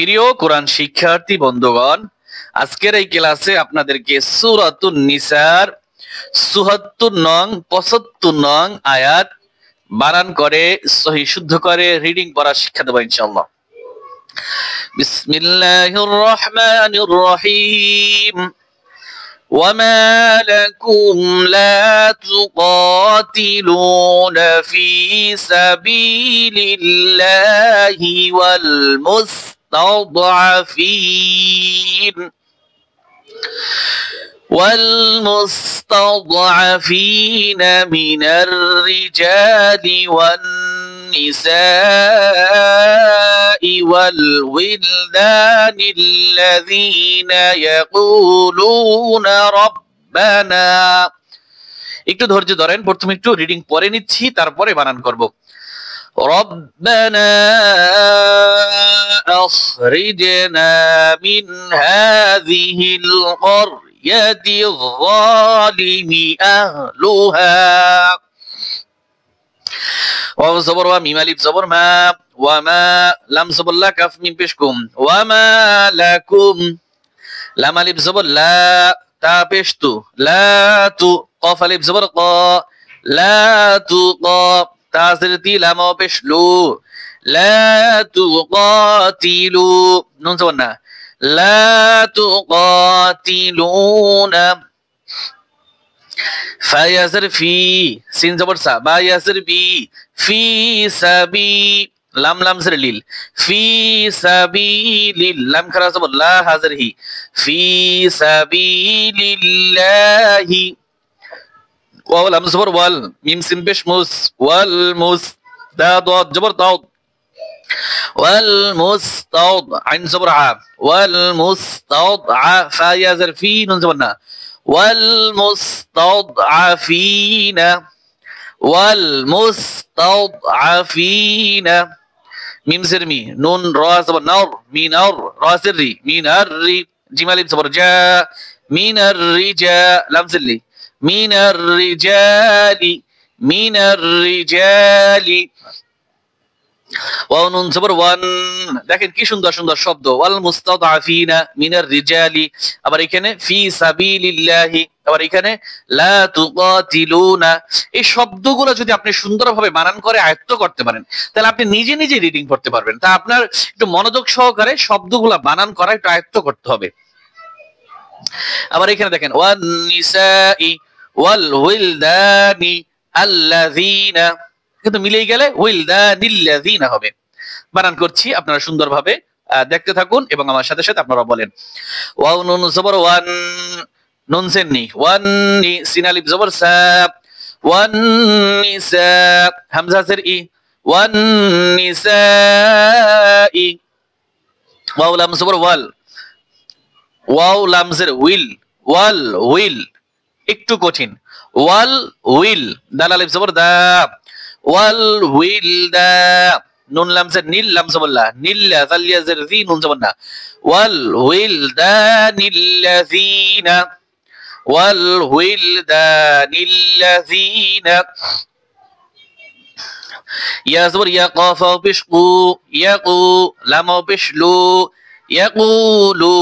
প্রিয় কোরআন শিক্ষার্থী বন্ধুগণ, আজকের এই ক্লাসে আপনাদেরকে সূরাতুন নিসার ৭৪ নং ৭৫ নং আয়াত বানান করে সহি শুদ্ধ করে রিডিং পড়া শিক্ষা দেব ইনশাআল্লাহ। বিসমিল্লাহির রহমানির রহিম। وما لكم لا تقاتلون في سبيل الله والمستضعفين من الرجال والنساء والولدان الذين يقولون ربنا একটু ধৈর্য ধরেন, প্রথমে একটু রিডিং পড়ে নিচ্ছি, তারপরে বানান করব। ربنا أخرجنا من هذه القرية الظالم أهلها واو زبر وميم ألف زبر ما وما لم زبر لا كف ميم بشكم وما لكم لم ألف زبر لا تا بشتو لا تو قاف ألف زبر قا لا تقا تازرتي لما بشلو لا تقاتلوا نون زبرنا لا تقاتلون فيزر في سين زبر سا با يزر بي في سبي لام لام زر ليل في سبيل لام خرا زبر لا حاضر هي في سبيل الله واو لام زبر وال ميم سين بش موس والموس دا ضاد جبر ضاد والمستضعف عين زبر ع والمستضعف فيزر في نون زبرنا والمستضعفين ميم سرمي نون را زبر نور مين اور را سري مين الري جيم الف زبر جا مين الرجال لام سلي مين الرجال ওয়াও নুন জবর ওয়ান। দেখেন কি সুন্দর সুন্দর শব্দ, ওয়াল মুস্তাদআফিনা মিনার রিজালি, আবার এখানে ফি সাবিলিল্লাহি, আবার এখানে লা তুকাতিলুনা। এই শব্দগুলো যদি আপনি সুন্দরভাবে বানান করে আয়ত্ত করতে পারেন, তাহলে আপনি নিজে নিজে রিডিং করতে পারবেন। তা আপনার একটু মনোযোগ সহকারে শব্দগুলো বানান করা একটু আয়ত্ত করতে হবে। আবার এখানে দেখেন ওয়ান নিসাই ওয়াল উইলদানি আল্লাযিনা, কিন্তু মিলেই গেলে উইলদানিল্লাযিনা হবে। বানান করছি, আপনারা সুন্দরভাবে দেখতে থাকুন এবং আমার সাথে সাথে আপনারা বলেন। ওয়াও নুন জবর ওয়ান নুন সেননি ওয়ান নি সিন আলিফ জবর সা ওয়ান নিসা হামজা জের ই ওয়ান নিসাই ওয়াও লাম জবর ওয়াল ওয়াও লাম জের উইল ওয়াল উইল একটু কঠিন ওয়াল উইল দাল আলিফ জবর দা والولدا نون لمزة نيل لمزة بالله نيل ذل يزر ذي نون زبنا والولدان الذين يا زبر يا قاف بشقو يقو لام بشلو يقولو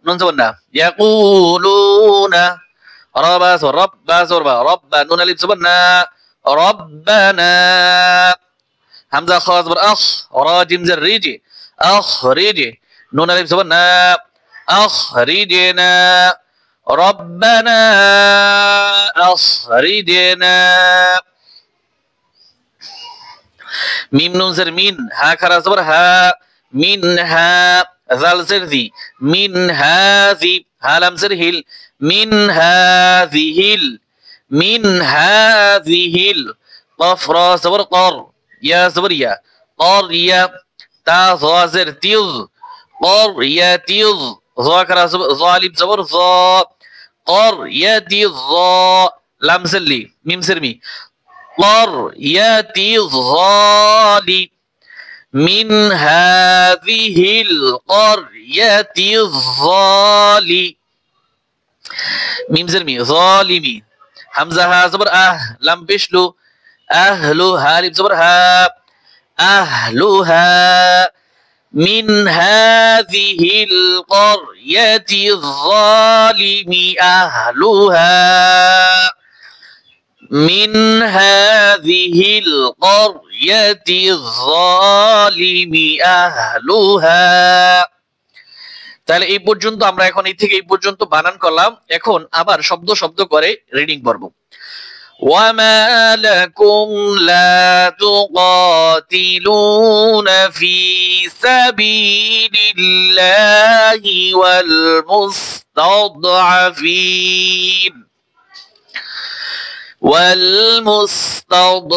نون زبنا يقولون ربا زور رب نون الف زبنا ربنا همزة خاص بر أخ راجم زريجي أخرجي نون ألف زبرنا أخرجنا ربنا أخرجنا ميم نون زر مين ها خرا زبر ها منها ذال زر ذي من هذه ها لم زر هيل من هذه من هذه قاف را زبر قر يا زبر يا قرية تا ظازر تيض قرية تيض ذاكرا ظالب زبر ظا قرية ظا لام سلي ميم سرمي قرية ظالي من هذه القرية الظالي ميم سرمي ظالمي হামজা হা জবর আহ লাম পেশলু আহলু হা লিফ জবর হা আহলুহা মিন হাযিহিল ক্বরয়াতি যালিমি আহলুহা মিন হাযিহিল ক্বরয়াতি যালিমি আহলুহা। তাহলে এই পর্যন্ত আমরা এখন এই থেকে এই পর্যন্ত বানান করলাম। এখন আবার শব্দ শব্দ করে রিডিং পড়ব। ওয়ামা লাকুম লা তুকাতিলুনা ফি সাবিলিল্লাহি ওয়াল মুস্তাদআফিন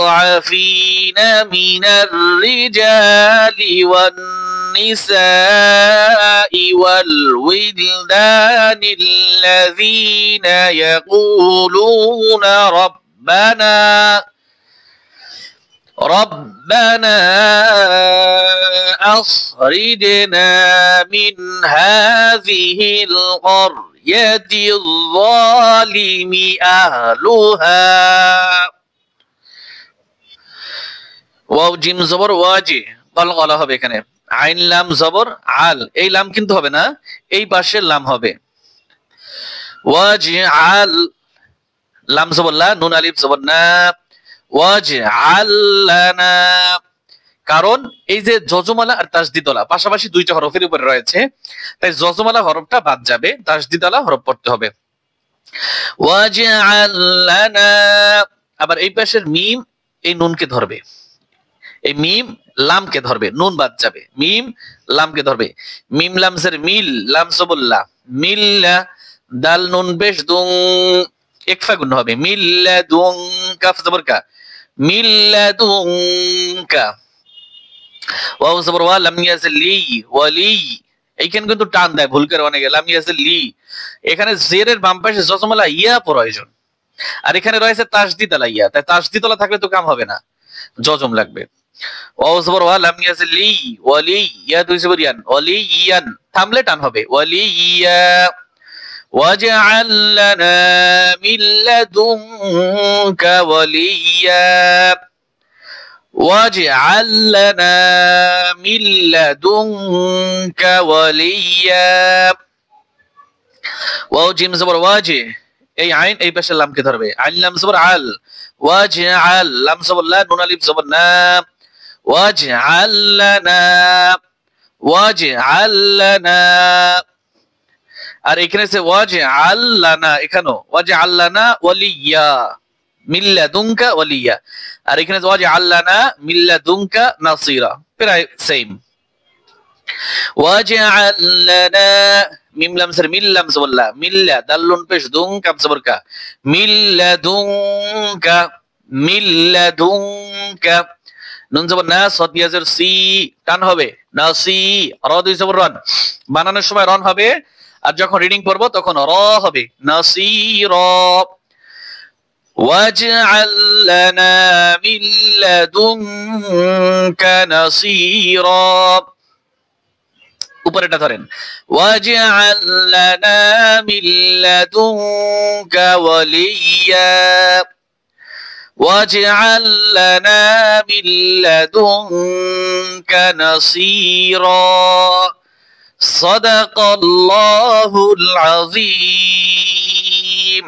والمستضعفين من الرجال والنساء والولدان الذين يقولون ربنا أخرجنا من هذه القرية الظالم أهلها ওয়াও জিম জবর ওয়াজি কলকলা হবে এখানে। আইন লাম জবর আল, এই লাম কিন্তু হবে না, এই পাশের লাম হবে। ওয়াজআল লাম জবর লা, নুন আলিফ জবর না। ওয়াজআল লানা, কারণ এই যে যজমালা আর তাসদীদওয়ালা পাশাপাশি দুইটা হরফের উপরে রয়েছে, তাই যজমালা হরফটা বাদ যাবে, তাসদীদওয়ালা হরফ পড়তে হবে। ওয়াজআল লানা, আবার এই পাশের মিম এই নুনকে ধরবে, এই মিম লামকে ধরবে, নুন বাদ যাবে, মিম লামকে ধরবে। মিম লামসের মিল, লাম সবুল্লাহ মিল্লা, দাল নুন পেশ দুং ইকফা গুণ হবে, মিল্লা দুং কাফ জবর কা, মিল্লা দুং কা। ওয়াও জবর ওয়া, লাম ইয়াজিল লি ওয়ালি, এইখানে কিন্তু টান দেয় ভুল করে অনেকে, লাম ইয়াজিল লি, এখানে জেরের বাম পাশে যজমালা ইয়া প্রয়োজন, আর এখানে রয়েছে তাসদীদওয়ালা ইয়া, তাই তাসদীদওয়ালা থাকলে তো কাম হবে না, যজম লাগবে। ওয়াও জবর ওয়া, লাম ইয়াজিল লি ওয়ালি, ইয়া দুই জবর ইয়ান, ওয়ালিয়ান, থামলে টান হবে, ওয়ালিয়া। ওয়াজআল লানা মিন লাদুনকা ওয়ালিয়া, ওয়াজআল লানা মিন লাদুনকা ওয়ালিয়া। ওয়াও জিম জবর ওয়াজি, এই আইন এই পাশে লামকে ধরবে, আইন লাম জবর আল, ওয়াজআল লাম জবর লা, নুন আলিফ জবর না। ওয়াজআল লানা, ওয়াজআল লানা, আর এখানে আছে ওয়াজআল লানা, এখানেও ওয়াজআল লানা ওয়ালিয়া মিন লাদুনকা ওয়ালিয়া, আর এখানে আছে ওয়াজআল লানা মিন লাদুনকা নাসিরা, প্রায় সেম। ওয়াজআল লানা, মিম লামসের মিল লাম জবরলা, মিল্লা দাল নুন পেশ দুং কাফ জবর কা, মিন লাদুনকা, মিন লাদুনকা। নুন জবর না, সদ ইয়াজের সি, টান হবে নাসি, র দুই জবর রন, বানানোর সময় রন হবে, আর যখন রিডিং পড়ব তখন র হবে, নাসিরা। ওয়াজআল লানা মিন লাদুনকা নাসিরা, উপরেটা ধরেন, ওয়াজআল লানা মিন লাদুনকা ওয়ালিয়া, ওয়াজআল লানা মিন লাদুনকা নাসিরা। সাদাকাল্লাহুল আযীম।